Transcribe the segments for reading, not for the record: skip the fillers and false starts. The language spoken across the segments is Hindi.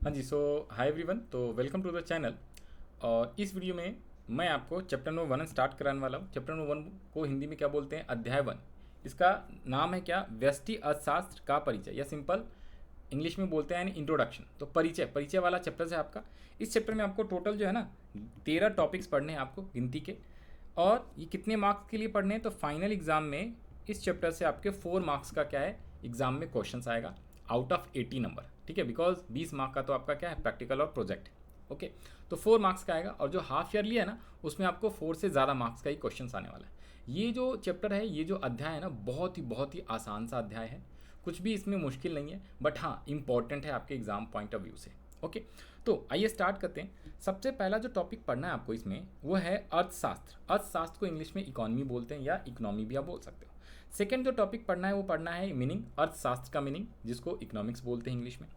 हाँ जी, हाय एवरीवन। तो वेलकम टू द चैनल। और इस वीडियो में मैं आपको चैप्टर नंबर 1 स्टार्ट कराने वाला हूँ। चैप्टर नंबर 1 को हिंदी में क्या बोलते हैं? अध्याय 1। इसका नाम है क्या? व्यष्टि अर्थशास्त्र का परिचय, या सिंपल इंग्लिश में बोलते हैं इंट्रोडक्शन। तो परिचय परिचय वाला चैप्टर है आपका। इस चैप्टर में आपको टोटल जो है ना 13 टॉपिक्स पढ़ने हैं आपको गिनती के। और ये कितने मार्क्स के लिए पढ़ने हैं? तो फाइनल एग्जाम में इस चैप्टर से आपके 4 मार्क्स का क्या है, एग्जाम में क्वेश्चंस आएगा आउट ऑफ 80 नंबर। ठीक है, बिकॉज 20 मार्क का तो आपका क्या है, प्रैक्टिकल और प्रोजेक्ट। ओके, तो 4 मार्क्स का आएगा। और जो हाफ ईयरली है ना, उसमें आपको 4 से ज़्यादा मार्क्स का ही क्वेश्चन आने वाला है। ये जो चैप्टर है, ये जो अध्याय है ना, बहुत ही आसान सा अध्याय है। कुछ भी इसमें मुश्किल नहीं है, बट हाँ इंपॉर्टेंट है आपके एग्जाम पॉइंट ऑफ व्यू से। ओके, तो आइए स्टार्ट करते हैं। सबसे पहला जो टॉपिक पढ़ना है आपको इसमें, वो है अर्थशास्त्र। अर्थशास्त्र को इंग्लिश में इकोनॉमी बोलते हैं, या इकोनॉमी भी आप बोल सकते हो। सेकेंड जो टॉपिक पढ़ना है, वो पढ़ना है मीनिंग, अर्थशास्त्र का मीनिंग, जिसको इकोनॉमिक्स बोलते हैं इंग्लिश में।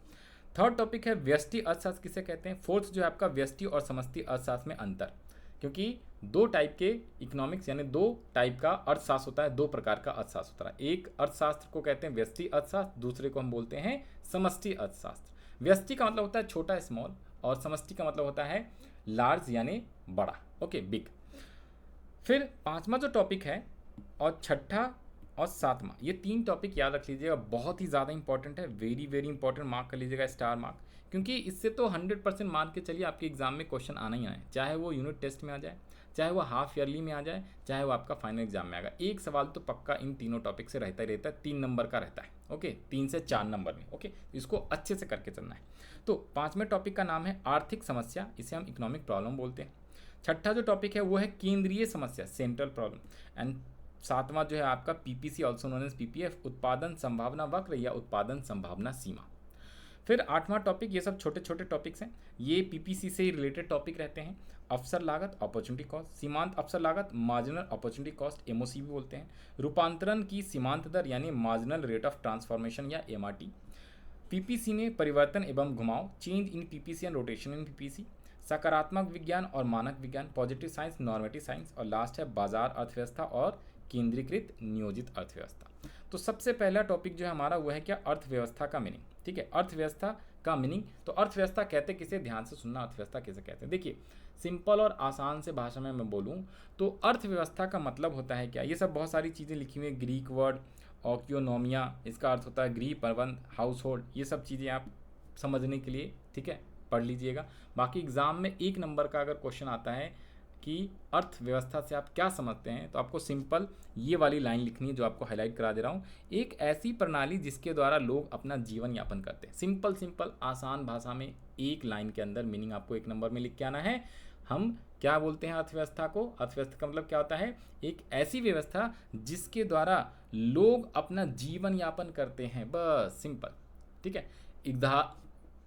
थर्ड टॉपिक है व्यष्टि अर्थशास्त्र किसे कहते हैं। फोर्थ जो है आपका व्यष्टि और समष्टि अर्थशास्त्र में अंतर, क्योंकि दो टाइप के इकोनॉमिक्स यानी दो टाइप का अर्थशास्त्र होता है, दो प्रकार का अर्थशास्त्र होता है। एक अर्थशास्त्र को कहते हैं व्यष्टि अर्थशास्त्र, दूसरे को हम बोलते हैं समष्टि अर्थशास्त्र। व्यष्टि का मतलब होता है छोटा स्मॉल, और समष्टि का मतलब होता है लार्ज यानी बड़ा। Okay, big. फिर पांचवा जो टॉपिक है और छठा और सातवां, ये तीन टॉपिक याद रख लीजिएगा, बहुत ही ज़्यादा इंपॉर्टेंट है, वेरी वेरी इंपॉर्टेंट। मार्क कर लीजिएगा स्टार मार्क, क्योंकि इससे तो 100% मार्क के चलिए आपके एग्जाम में क्वेश्चन आना ही आए, चाहे वो यूनिट टेस्ट में आ जाए, चाहे वो हाफ ईयरली में आ जाए, चाहे वो आपका फाइनल एग्जाम में आएगा। एक सवाल तो पक्का इन तीनों टॉपिक से रहता ही रहता है, 3 नंबर का रहता है। ओके, 3 से 4 नंबर में। ओके, इसको अच्छे से करके चलना है। तो पाँचवें टॉपिक का नाम है आर्थिक समस्या, इसे हम इकोनॉमिक प्रॉब्लम बोलते हैं। छठा जो टॉपिक है वो है केंद्रीय समस्या, सेंट्रल प्रॉब्लम। एंड सातवां जो है आपका PPC, also known as PPF, उत्पादन संभावना वक्र या उत्पादन संभावना सीमा। फिर आठवां टॉपिक, ये सब छोटे छोटे टॉपिक्स हैं, ये पीपीसी से ही रिलेटेड टॉपिक रहते हैं। अवसर लागत, अपॉर्चुनिटी कॉस्ट, सीमांत अवसर लागत, मार्जिनल अपॉर्चुनिटी कॉस्ट, एमओसी भी बोलते हैं। रूपांतरण की सीमांत दर यानी मार्जिनल रेट ऑफ ट्रांसफॉर्मेशन या एमआरटी। पीपीसी में परिवर्तन एवं घुमाव, change in PPC and rotation in PPC. सकारात्मक विज्ञान और मानक विज्ञान, पॉजिटिव साइंस, नॉर्मेटिव साइंस। और लास्ट है बाजार अर्थव्यवस्था और केंद्रीकृत नियोजित अर्थव्यवस्था। तो सबसे पहला टॉपिक जो है हमारा, वो है क्या? अर्थव्यवस्था का मीनिंग। ठीक है, अर्थव्यवस्था का मीनिंग। तो अर्थव्यवस्था कहते किसे, ध्यान से सुनना, अर्थव्यवस्था किसे कहते हैं। देखिए, सिंपल और आसान से भाषा में मैं बोलूँ तो अर्थव्यवस्था का मतलब होता है क्या, ये सब बहुत सारी चीज़ें लिखी हुई है, ग्रीक वर्ड ऑक्योनोमिया, इसका अर्थ होता है गृह प्रबंध, हाउस होल्ड। ये सब चीज़ें आप समझने के लिए, ठीक है, पढ़ लीजिएगा। बाकी एग्जाम में 1 नंबर का अगर क्वेश्चन आता है कि अर्थव्यवस्था से आप क्या समझते हैं, तो आपको सिंपल ये वाली लाइन लिखनी है जो आपको हाईलाइट करा दे रहा हूँ। एक ऐसी प्रणाली जिसके द्वारा लोग अपना जीवन यापन करते हैं। सिंपल सिंपल आसान भाषा में एक लाइन के अंदर मीनिंग आपको 1 नंबर में लिख के आना है। हम क्या बोलते हैं अर्थव्यवस्था को? अर्थव्यवस्था का मतलब क्या होता है? एक ऐसी व्यवस्था जिसके द्वारा लोग अपना जीवन यापन करते हैं, बस सिंपल। ठीक है,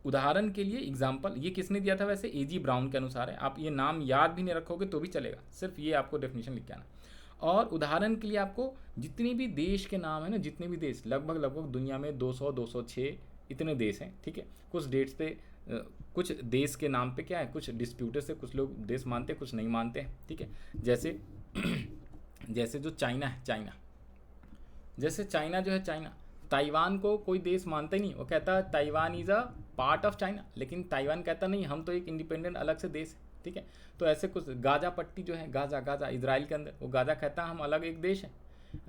उदाहरण के लिए एग्जाम्पल ये किसने दिया था? वैसे एजी ब्राउन के अनुसार है। आप ये नाम याद भी नहीं रखोगे तो भी चलेगा, सिर्फ ये आपको डेफिनेशन लिख के आना। और उदाहरण के लिए आपको जितने भी देश के नाम है ना, जितने भी देश, लगभग लगभग दुनिया में 200 206 इतने देश हैं। ठीक है, कुछ डेट्स पे कुछ देश के नाम पे क्या है, कुछ डिस्प्यूटेड से कुछ लोग देश मानते हैं, कुछ नहीं मानते हैं। ठीक है, जैसे जैसे जो चाइना है, चाइना, जैसे चाइना जो है, चाइना, ताइवान को कोई देश मानता ही नहीं। वो कहता है Taiwan is a part of China, लेकिन ताइवान कहता नहीं, हम तो एक इंडिपेंडेंट अलग से देश है। ठीक है, तो ऐसे कुछ, गाजा पट्टी जो है, गाजा गाजा इजराइल के अंदर, वो गाजा कहता है हम अलग एक देश है,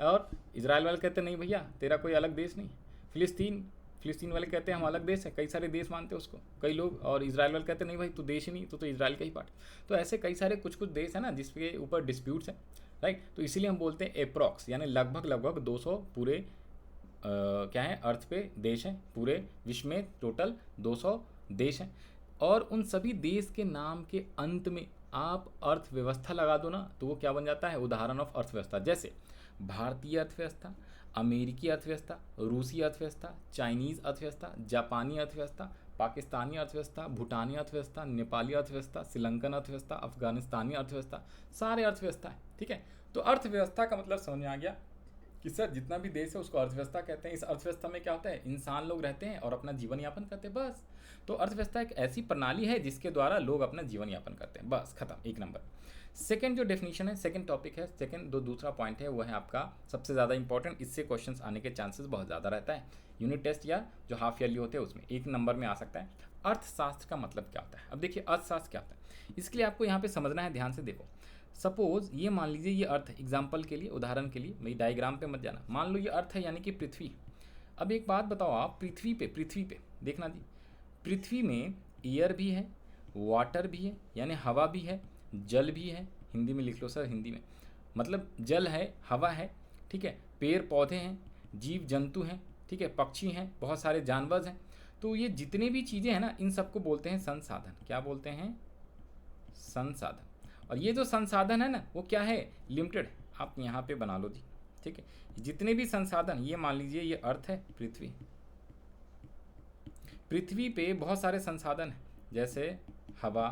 और इजराइल वाले कहते नहीं भैया तेरा कोई अलग देश नहीं। फिलिस्तीन, फिलिस्तीन वाले कहते हैं हम अलग देश है, कई सारे देश मानते हैं उसको कई लोग, और इजराइल वाले कहते नहीं भाई तू देश ही नहीं, तो इजराइल का ही पार्ट। तो ऐसे कई सारे कुछ कुछ देश है ना जिसके ऊपर डिस्प्यूट्स हैं, राइट। तो इसीलिए हम बोलते हैं अप्रॉक्स, यानी लगभग लगभग 200 पूरे क्या है, अर्थ पे देश हैं, पूरे विश्व में टोटल 200 देश हैं। और उन सभी देश के नाम के अंत में आप अर्थव्यवस्था लगा दो ना, तो वो क्या बन जाता है? उदाहरण ऑफ अर्थव्यवस्था। जैसे भारतीय अर्थव्यवस्था, अमेरिकी अर्थव्यवस्था, रूसी अर्थव्यवस्था, चाइनीज़ अर्थव्यवस्था, जापानी अर्थव्यवस्था, पाकिस्तानी अर्थव्यवस्था, भूटानी अर्थव्यवस्था, नेपाली अर्थव्यवस्था, श्रीलंकन अर्थव्यवस्था, अफगानिस्तानी अर्थव्यवस्था, सारे अर्थव्यवस्था है। ठीक है, तो अर्थव्यवस्था का मतलब समझ में आ गया कि सर जितना भी देश है उसको अर्थव्यवस्था कहते हैं। इस अर्थव्यवस्था में क्या होता है? इंसान लोग रहते हैं और अपना जीवन यापन करते हैं, बस। तो अर्थव्यवस्था एक ऐसी प्रणाली है जिसके द्वारा लोग अपना जीवन यापन करते हैं, बस खत्म, 1 नंबर। सेकंड जो डेफिनेशन है, सेकंड टॉपिक है, सेकंड दूसरा पॉइंट है, वो है आपका सबसे ज़्यादा इंपॉर्टेंट, इससे क्वेश्चंस आने के चांसेस बहुत ज़्यादा रहता है यूनिट टेस्ट या जो हाफ ईयरली होते हैं उसमें 1 नंबर में आ सकता है। अर्थशास्त्र का मतलब क्या होता है? अब देखिए अर्थशास्त्र क्या होता है, इसके लिए आपको यहाँ पे समझना है, ध्यान से देखो। सपोज ये मान लीजिए ये अर्थ, एग्जाम्पल के लिए, उदाहरण के लिए, मेरी डायग्राम पे मत जाना, मान लो ये अर्थ है यानी कि पृथ्वी। अब एक बात बताओ आप, पृथ्वी पे देखना जी, पृथ्वी में एयर भी है, वाटर भी है यानी हवा भी है, जल भी है, हिंदी में लिख लो सर, हिंदी में मतलब जल है, हवा है, ठीक है, पेड़ पौधे हैं, जीव जंतु हैं, ठीक है, पक्षी हैं, बहुत सारे जानवर हैं। तो ये जितने भी चीज़ें हैं ना, इन सबको बोलते हैं संसाधन। क्या बोलते हैं? संसाधन। और ये जो संसाधन है ना, वो क्या है? लिमिटेड। आप यहाँ पे बना लो जी, ठीक है। जितने भी संसाधन, ये मान लीजिए ये अर्थ है, पृथ्वी पे बहुत सारे संसाधन हैं, जैसे हवा,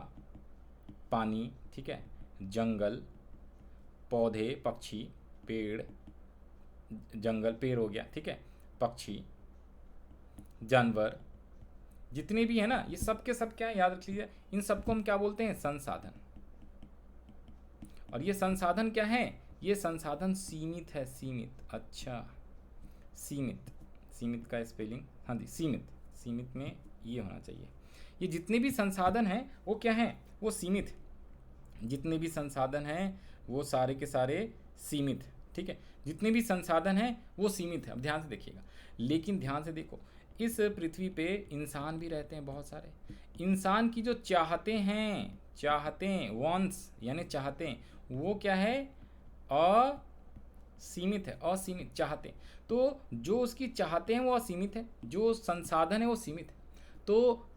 पानी, ठीक है, जंगल, पौधे, पक्षी, पेड़, जंगल, पेड़ हो गया, ठीक है, पक्षी, जानवर, जितने भी है ना, ये सब के सब क्या है, याद रख लीजिए, इन सबको हम क्या बोलते हैं? संसाधन। और ये संसाधन क्या है? ये संसाधन सीमित है, सीमित। अच्छा, सीमित का स्पेलिंग, हाँ जी, सीमित में ये होना चाहिए। ये जितने भी संसाधन हैं वो क्या हैं? वो सीमित। जितने भी संसाधन हैं वो सारे के सारे सीमित, ठीक है। जितने भी संसाधन हैं वो सीमित है। अब ध्यान से देखिएगा, लेकिन ध्यान से देखो, इस पृथ्वी पे इंसान भी रहते हैं बहुत सारे। इंसान की जो चाहते वॉन्ट्स यानी चाहते हैं, वो क्या है? असीमित है, असीमित चाहते। तो जो उसकी चाहते हैं वो असीमित है, जो संसाधन है वो सीमित है। तो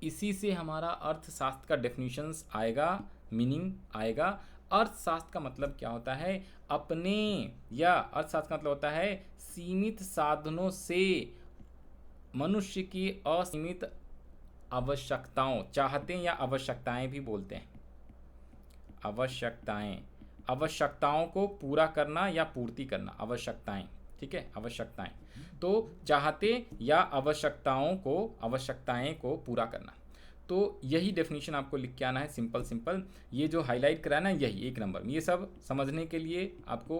इसी से हमारा अर्थशास्त्र का डेफिनेशंस आएगा, मीनिंग आएगा। अर्थशास्त्र का मतलब क्या होता है? अपने, या अर्थशास्त्र का मतलब होता है सीमित साधनों से मनुष्य की असीमित आवश्यकताओं, चाहते हैं या आवश्यकताएं भी बोलते हैं, आवश्यकताओं को पूरा करना या पूर्ति करना, आवश्यकताएं, ठीक है, आवश्यकताएं। तो चाहते या आवश्यकताएं को पूरा करना। तो यही डेफिनेशन आपको लिख के आना है, सिंपल। ये जो हाईलाइट कराना है यही 1 नंबर में, ये सब समझने के लिए आपको,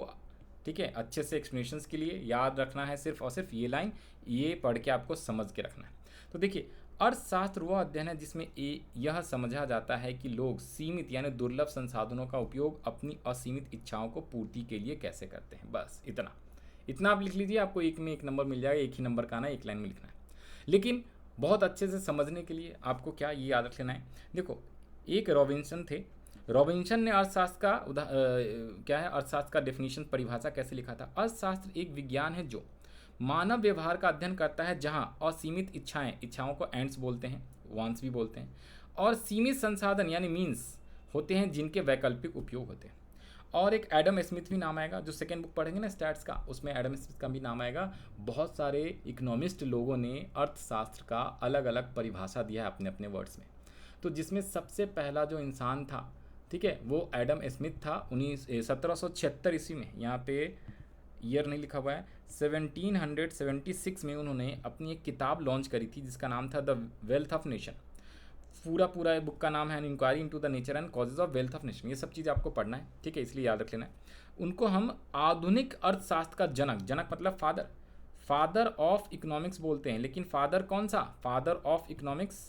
ठीक है, अच्छे से एक्सप्लेनेशंस के लिए याद रखना है सिर्फ और सिर्फ ये लाइन, ये पढ़ के आपको समझ के रखना है। तो देखिए, अर्थशास्त्र वह अध्ययन है जिसमें यह समझा जाता है कि लोग सीमित यानी दुर्लभ संसाधनों का उपयोग अपनी असीमित इच्छाओं को पूर्ति के लिए कैसे करते हैं। बस इतना आप लिख लीजिए, आपको 1 में 1 नंबर मिल जाएगा। 1 ही नंबर का आना है, 1 लाइन में लिखना है। लेकिन बहुत अच्छे से समझने के लिए आपको क्या ये याद रख लेना है। देखो, एक रॉबिन्सन थे, रॉबिन्सन ने अर्थशास्त्र का क्या है, अर्थशास्त्र का डेफिनेशन, परिभाषा कैसे लिखा था? अर्थशास्त्र एक विज्ञान है जो मानव व्यवहार का अध्ययन करता है, जहां असीमित इच्छाओं को एंड्स बोलते हैं, वांट्स भी बोलते हैं, और सीमित संसाधन यानी मीन्स होते हैं जिनके वैकल्पिक उपयोग होते हैं। और एक एडम स्मिथ भी नाम आएगा, जो सेकेंड बुक पढ़ेंगे ना स्टैट्स का, उसमें एडम स्मिथ का भी नाम आएगा। बहुत सारे इकोनॉमिस्ट लोगों ने अर्थशास्त्र का अलग अलग परिभाषा दिया है अपने अपने वर्ड्स में। तो जिसमें सबसे पहला जो इंसान था, ठीक है, वो एडम स्मिथ था। 1776 ईस्वी में, यहाँ पे ईयर नहीं लिखा हुआ है, 1776 में उन्होंने अपनी एक किताब लॉन्च करी थी जिसका नाम था द वेल्थ ऑफ नेशन। पूरा बुक का नाम है an inquiry into the nature and causes of wealth of nation. ये सब चीज़ आपको पढ़ना है, ठीक है, इसलिए याद रख लेना है। उनको हम आधुनिक अर्थशास्त्र का जनक मतलब फादर ऑफ इकोनॉमिक्स बोलते हैं। लेकिन फादर कौन सा? Father of economics,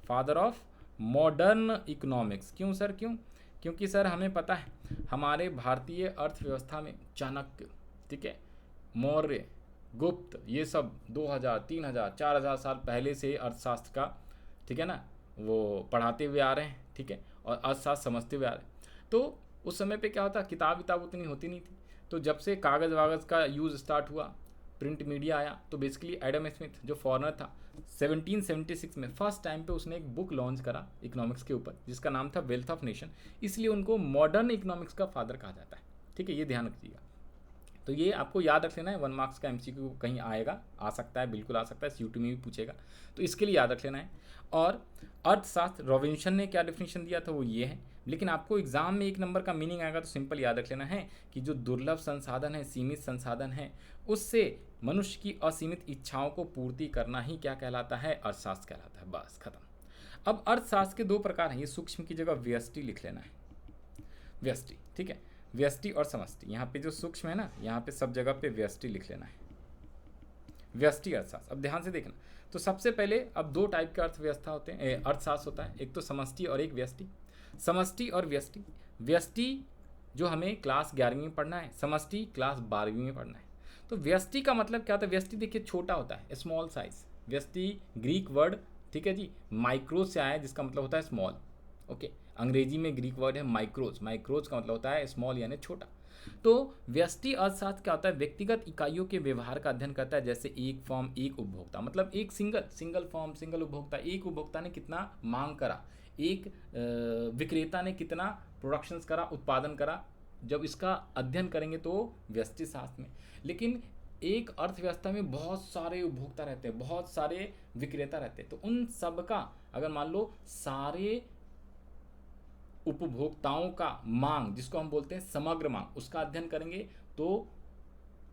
father of modern economics. क्यों सर, क्यों? क्योंकि सर हमें पता है हमारे भारतीय अर्थव्यवस्था में चाणक्य, ठीक है, मौर्य, गुप्त, ये सब 2000, 3000, 4000 साल पहले से अर्थशास्त्र का, ठीक है ना, वो पढ़ाते हुए आ रहे हैं, ठीक है, और अर्थशास्त्र समझते हुए आ रहे हैं। तो उस समय पे क्या होता, किताब उतनी होती नहीं थी। तो जब से कागज़ वागज़ का यूज़ स्टार्ट हुआ, प्रिंट मीडिया आया, तो बेसिकली एडम स्मिथ जो फॉरेनर था, 1776 में फर्स्ट टाइम पे उसने एक बुक लॉन्च करा इकोनॉमिक्स के ऊपर, जिसका नाम था वेल्थ ऑफ नेशन। इसलिए उनको मॉडर्न इकोनॉमिक्स का फादर कहा जाता है, ठीक है, ये ध्यान रखिएगा। तो ये आपको याद रख लेना है। 1 मार्क्स का MCQ कहीं आएगा, आ सकता है, बिल्कुल आ सकता है, CUT में भी पूछेगा, तो इसके लिए याद रख लेना है। और अर्थशास्त्र, रॉबिन्सन ने क्या डेफिनेशन दिया था वो ये है। लेकिन आपको एग्जाम में 1 नंबर का मीनिंग आएगा, तो सिंपल याद रख लेना है कि जो दुर्लभ संसाधन है, सीमित संसाधन है, उससे मनुष्य की असीमित इच्छाओं को पूर्ति करना ही क्या कहलाता है? अर्थशास्त्र कहलाता है। बस खत्म। अब अर्थशास्त्र के 2 प्रकार हैं, ये सूक्ष्म की जगह व्यष्टि लिख लेना है। व्यष्टि, ठीक है। व्यष्टि और समष्टि, यहाँ पे जो सूक्ष्म है ना, यहाँ पे सब जगह पे व्यष्टि लिख लेना है, व्यष्टि अर्थशास्त्र। अब ध्यान से देखना, तो सबसे पहले अब दो टाइप के अर्थव्यवस्था होते हैं, अर्थशास्त्र होता है, एक तो समष्टि और एक व्यष्टि। समष्टि और व्यष्टि, व्यष्टि जो हमें क्लास 11वीं में पढ़ना है, समष्टि क्लास 12वीं में पढ़ना है। तो व्यष्टि का मतलब क्या होता है? व्यष्टि देखिए छोटा होता है, स्मॉल साइज। व्यष्टि ग्रीक वर्ड, ठीक है जी, माइक्रोज से आया है, जिसका मतलब होता है स्मॉल। ओके, अंग्रेजी में ग्रीक वर्ड है माइक्रोज, माइक्रोज का मतलब होता है स्मॉल यानी छोटा। तो व्यष्टि अर्थशास्त्र क्या होता है? व्यक्तिगत इकाइयों के व्यवहार का अध्ययन करता है, जैसे एक फॉर्म एक उपभोक्ता, मतलब एक सिंगल फॉर्म सिंगल उपभोक्ता, एक उपभोक्ता ने कितना मांग करा, एक विक्रेता ने कितना प्रोडक्शंस करा, उत्पादन करा, जब इसका अध्ययन करेंगे तो व्यष्टि शास्त्र में। लेकिन एक अर्थव्यवस्था में बहुत सारे उपभोक्ता रहते हैं, बहुत सारे विक्रेता रहते हैं, तो उन सब का अगर मान लो सारे उपभोक्ताओं का मांग, जिसको हम बोलते हैं समग्र मांग, उसका अध्ययन करेंगे तो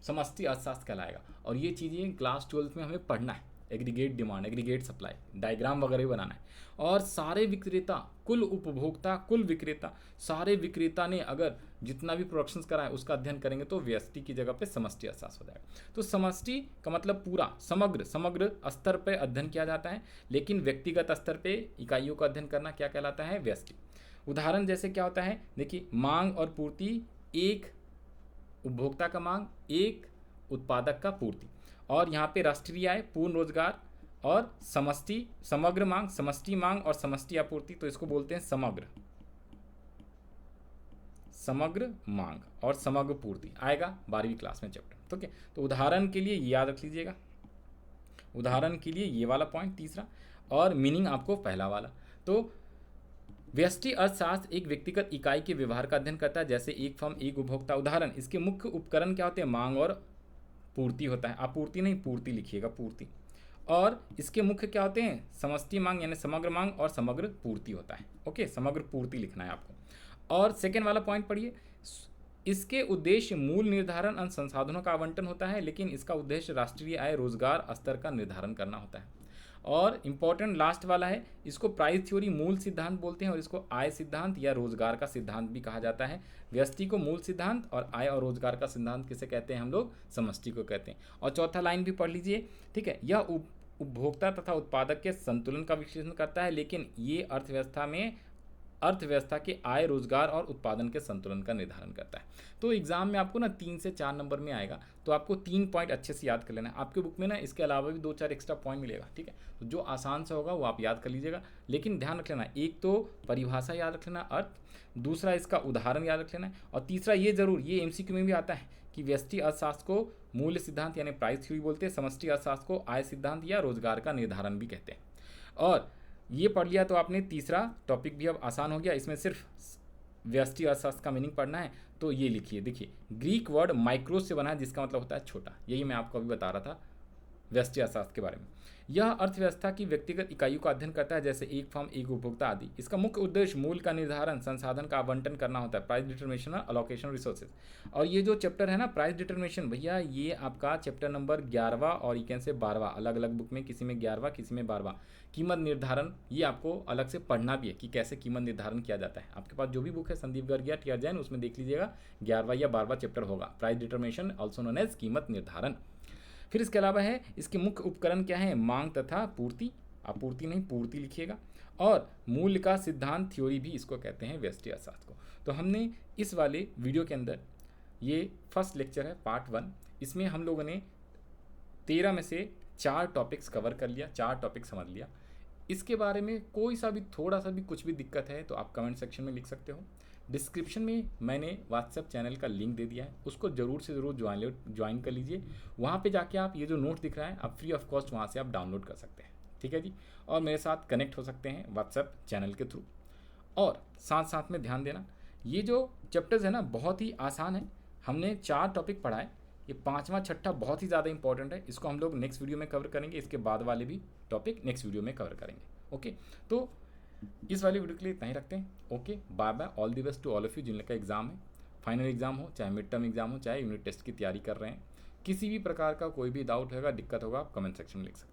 समष्टि अर्थशास्त्र कहलाएगा। और ये चीज़ें क्लास 12 में हमें पढ़ना है, aggregate demand, aggregate supply, diagram वगैरह भी बनाना है। और सारे विक्रेता, कुल उपभोक्ता, कुल विक्रेता, सारे विक्रेता ने अगर जितना भी प्रोडक्शंस करा है उसका अध्ययन करेंगे तो व्यष्टि की जगह पे समष्टि अर्थशास्त्र हो जाएगा। तो समष्टि का मतलब पूरा, समग्र स्तर पर अध्ययन किया जाता है, लेकिन व्यक्तिगत स्तर पर इकाइयों का अध्ययन करना क्या कहलाता है? व्यष्टि। उदाहरण जैसे क्या होता है, देखिए मांग और पूर्ति, एक उपभोक्ता का मांग, एक उत्पादक का पूर्ति, और यहाँ पे राष्ट्रीय आय, पूर्ण रोजगार, और समष्टि समग्र मांग, समष्टि मांग और समष्टि आपूर्ति, तो इसको बोलते हैं समग्र मांग और समग्र पूर्ति, आएगा 12वीं क्लास में चैप्टर, ठीक है। तो उदाहरण के लिए याद रख लीजिएगा, उदाहरण के लिए ये वाला पॉइंट तीसरा, और मीनिंग आपको पहला वाला। तो व्यष्टि अर्थशास्त्र एक व्यक्तिगत इकाई के व्यवहार का अध्ययन करता है, जैसे एक फर्म एक उपभोक्ता। उदाहरण, इसके मुख्य उपकरण क्या होते हैं? मांग और पूर्ति होता है, आपूर्ति नहीं पूर्ति लिखिएगा, पूर्ति। और इसके मुख्य क्या होते हैं? समष्टि मांग यानी समग्र मांग और समग्र पूर्ति होता है। ओके, समग्र पूर्ति लिखना है आपको। और सेकेंड वाला पॉइंट पढ़िए, इसके उद्देश्य मूल निर्धारण अन्य संसाधनों का आवंटन होता है, लेकिन इसका उद्देश्य राष्ट्रीय आय, रोजगार स्तर का निर्धारण करना होता है। और इंपॉर्टेंट लास्ट वाला है, इसको प्राइस थ्योरी मूल सिद्धांत बोलते हैं, और इसको आय सिद्धांत या रोजगार का सिद्धांत भी कहा जाता है। व्यष्टि को मूल सिद्धांत और आय और रोजगार का सिद्धांत किसे कहते हैं? हम लोग समष्टि को कहते हैं। और चौथा लाइन भी पढ़ लीजिए, ठीक है। यह उपभोक्ता तथा उत्पादक के संतुलन का विश्लेषण करता है, लेकिन ये अर्थव्यवस्था के आय, रोजगार और उत्पादन के संतुलन का निर्धारण करता है। तो एग्जाम में आपको ना 3 से 4 नंबर में आएगा, तो आपको 3 पॉइंट अच्छे से याद कर लेना है। आपके बुक में ना इसके अलावा भी 2-4 एक्स्ट्रा पॉइंट मिलेगा, ठीक है। तो जो आसान से होगा वो आप याद कर लीजिएगा, लेकिन ध्यान रख लेना, एक तो परिभाषा याद रख लेना, अर्थ, दूसरा इसका उदाहरण याद रख लेना है, और तीसरा ये जरूर, ये एमसीक्यू में भी आता है कि व्यष्टि अर्थशास्त्र को मूल्य सिद्धांत यानी प्राइस थ्योरी बोलते हैं, समष्टि अर्थशास्त्र को आय सिद्धांत या रोजगार का निर्धारण भी कहते हैं। और ये पढ़ लिया तो आपने तीसरा टॉपिक भी अब आसान हो गया। इसमें सिर्फ व्यष्टि अर्थशास्त्र का मीनिंग पढ़ना है, तो ये लिखिए, देखिए ग्रीक वर्ड माइक्रोस से बना है, जिसका मतलब होता है छोटा। यही मैं आपको अभी बता रहा था व्यष्टि अर्थशास्त्र के बारे में। यह अर्थव्यवस्था की व्यक्तिगत इकाइयों का अध्ययन करता है, जैसे एक फर्म एक उपभोक्ता आदि। इसका मुख्य उद्देश्य मूल्य का निर्धारण, संसाधन का आवंटन करना होता है, प्राइस डिटर्मिनेशन और अलोकेशन रिसोर्सेज। और ये जो चैप्टर है ना प्राइस डिटर्मिनेशन, भैया ये आपका चैप्टर नंबर 11वां और ये कैसे 12वां, अलग अलग बुक में किसी में 11वां किसी में 12वां। कीमत निर्धारण, ये आपको अलग से पढ़ना भी है कि कैसे कीमत निर्धारण किया जाता है। आपके पास जो भी बुक है संदीप गर्ग या टीआर जैन, उसमें देख लीजिएगा 11वां या 12वां चैप्टर होगा, price determination also known as कीमत निर्धारण। फिर इसके अलावा है, इसके मुख्य उपकरण क्या है? मांग तथा पूर्ति, आपूर्ति नहीं पूर्ति लिखिएगा। और मूल्य का सिद्धांत थ्योरी भी इसको कहते हैं व्यष्टि अर्थशास्त्र को। तो हमने इस वाले वीडियो के अंदर, ये फर्स्ट लेक्चर है पार्ट 1, इसमें हम लोगों ने 13 में से 4 टॉपिक्स कवर कर लिया, 4 टॉपिक समझ लिया। इसके बारे में कोई सा भी थोड़ा सा भी कुछ भी दिक्कत है तो आप कमेंट सेक्शन में लिख सकते हो। डिस्क्रिप्शन में मैंने व्हाट्सएप चैनल का लिंक दे दिया है, उसको ज़रूर से ज़रूर ज्वाइन कर लीजिए। वहाँ पे जाके आप ये जो नोट दिख रहा है, आप फ्री ऑफ कॉस्ट वहाँ से आप डाउनलोड कर सकते हैं, ठीक है जी। और मेरे साथ कनेक्ट हो सकते हैं व्हाट्सएप चैनल के थ्रू। और साथ साथ में ध्यान देना, ये जो चैप्टर्स है ना बहुत ही आसान है। हमने 4 टॉपिक पढ़ा है, ये 5वां 6ठा बहुत ही ज़्यादा इंपॉर्टेंट है, इसको हम लोग नेक्स्ट वीडियो में कवर करेंगे। इसके बाद वाले भी टॉपिक नेक्स्ट वीडियो में कवर करेंगे। ओके, तो इस वाले वीडियो के लिए इतना ही रखते हैं। Okay, bye bye, all the best to all of you जिनका एग्जाम है, फाइनल एग्जाम हो चाहे मिड टर्म एग्जाम हो चाहे यूनिट टेस्ट की तैयारी कर रहे हैं। किसी भी प्रकार का कोई भी डाउट होगा, दिक्कत होगा, आप कमेंट सेक्शन में लिख सकते हैं।